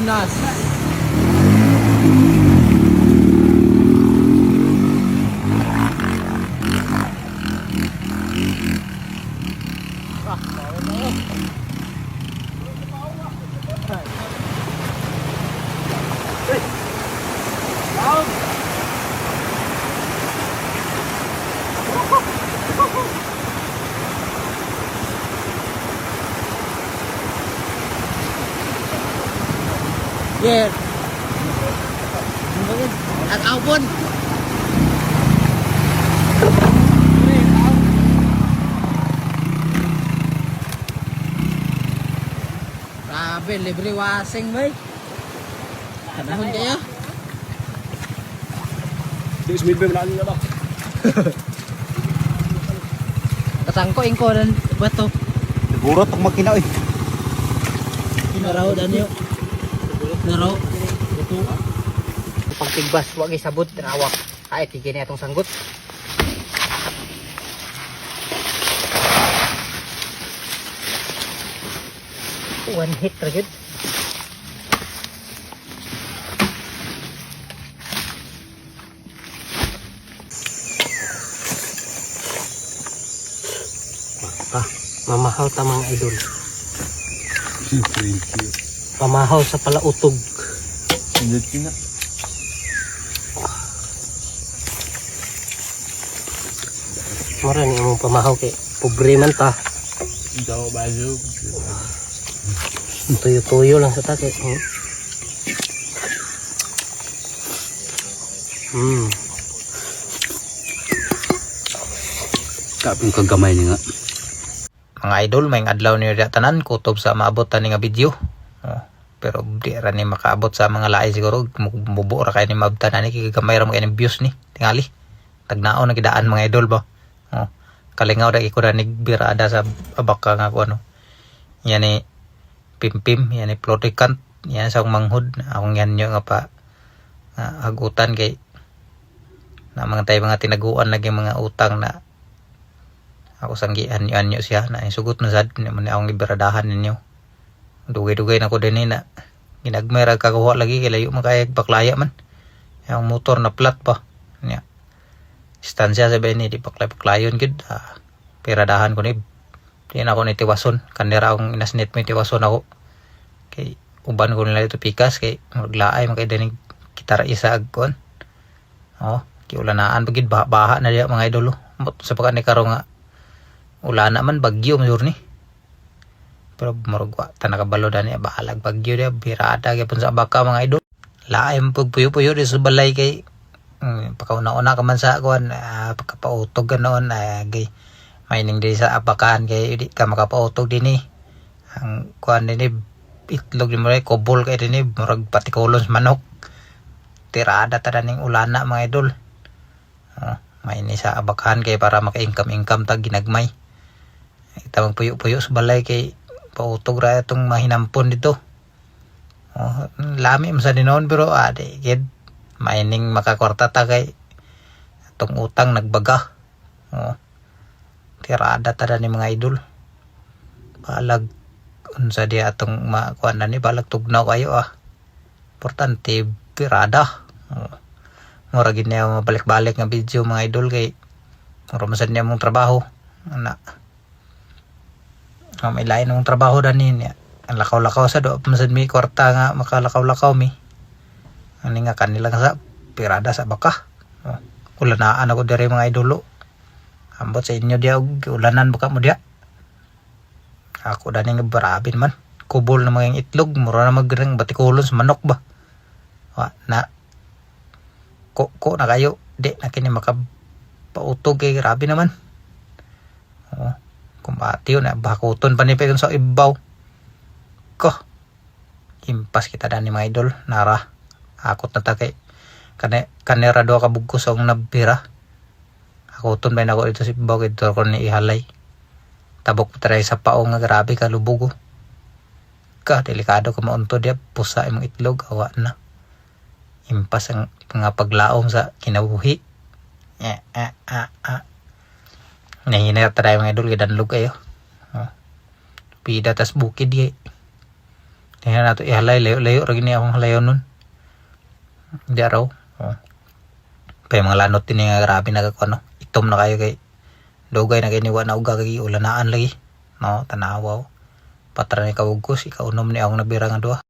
Sardinas. Yeah. Nag-aubon. Grabe, libre wasing, boy. Kanahon kayo. Di smid ba man na ba? Katangko ingko dan bato. Burot ang makina oy. Naraw danyo. Naraw. Pagtigbas wa kay sabot rawak. Ay tigay na atong sanggot. One hit ra gid. Mamahaw ta mga idol. Thank you. Pamahaw sa palautog. Sindot kina. Mara ni imong pamahaw kay pobre man ta. Daw bayo. Tuyo-tuyo lang sa ta kay. Kapin kagamay ni nga. Mga idol, may adlaw niyo tanan kutob sa maabot tani nga video. Pero di ra ni makaabot sa mga lain siguro mubo ra kay ni mabtanan ni kigamay ra mo kay views ni tingali. Tagnaon na kidaan mga idol ba. Kalingaw da iko ni birada sa abaka nga ko ano. Yan ni pimpim, yan ni plotikant, yan sa manghud. Akong yan nyo nga pa hagutan kay na mga tayo mga tinaguan lagi mga utang na ako sanggihan nyo siya na isugot na sad naman akong liberadahan ninyo. Dugay-dugay na ko din na ginagmay ra kagawa lagi kay layo makayag baklaya man. Yung motor na plat pa. Nya. Istansya sa ni di baklayon gid. Piradahan ko ni di na ako ni tiwason. Kanira akong inasnit mo tiwason ako. Kay uban ko nila ito pikas kay maglaay makay dinig kitara isa agkon. Kiulanaan pagid baha na diya mga idolo. Sa pagka ni karo nga ulana man bagyo mayor ni. Pero marugwa ta nakabalo dani bahalag bagyo dia birada gyapon sa baka mga idol. Laay mo puyo-puyo di sa balay kay pakauna-una ka man sa kuan pagkapautog ganoon gay mining di sa abakan kay di ka makapautog dinhi. Ang kuan dinhi itlog di mo ray kobol kay dinhi murag patikulon sa manok. Tirada ta daning ulana mga idol. May ni sa abakan kay para maka-income tag ginagmay. Itawang puyo-puyo sa balay kay pautog ra itong mahinampon dito. Lami sa dinon pero di kid mining makakorta ta kay itong utang nagbaga. Tirada ta ni mga idol. Balag unsa di atong makuan na ni balag tugnaw kayo Importante tirada. Mura gid niya mabalik-balik nga video mga idol kay mura man sad niya mong trabaho ana. May lain ng trabaho dani niya. Ang lakaw-lakaw sa do masad mi kwarta nga makalakaw-lakaw mi. Ani nga kanila sa pirada sa baka. Ulanaan ako diri mga idolo. Ambot sa inyo dia og ulanan baka mo dia. Ako dani nga barabin man. Kubol na mga itlog mura na magreng batikulon sa manok ba. Na ko na kayo di na kini makapautog kay grabe naman. Kumbatiyo na bakuton pa ni pegon sa ibaw ko impas kita dani mga idol nara akot na takay kanera do ka bugkos ang nabira akuton ba na ako dito sa ibaw kay dito ko ni ihalay tabok pa sa pao nga grabe ka lubugo ka delikado ka maunto dia pusa imong itlog awa na impas ang mga paglaom sa kinabuhi Nahina tayo mga idol, kidanlog kayo. Pida tas bukid di. Tingnan nato ihalay layo ra gini akong halayon nun. Hindi raw. Oh. Kaya mga lanot din nga grabe nagkuno. Itom na kayo kay dugay na kiniwa na uga kay ulanaan lagi. No, tanawa. Patra ni kawugkos ikaw unom ni akong nabira nga duha.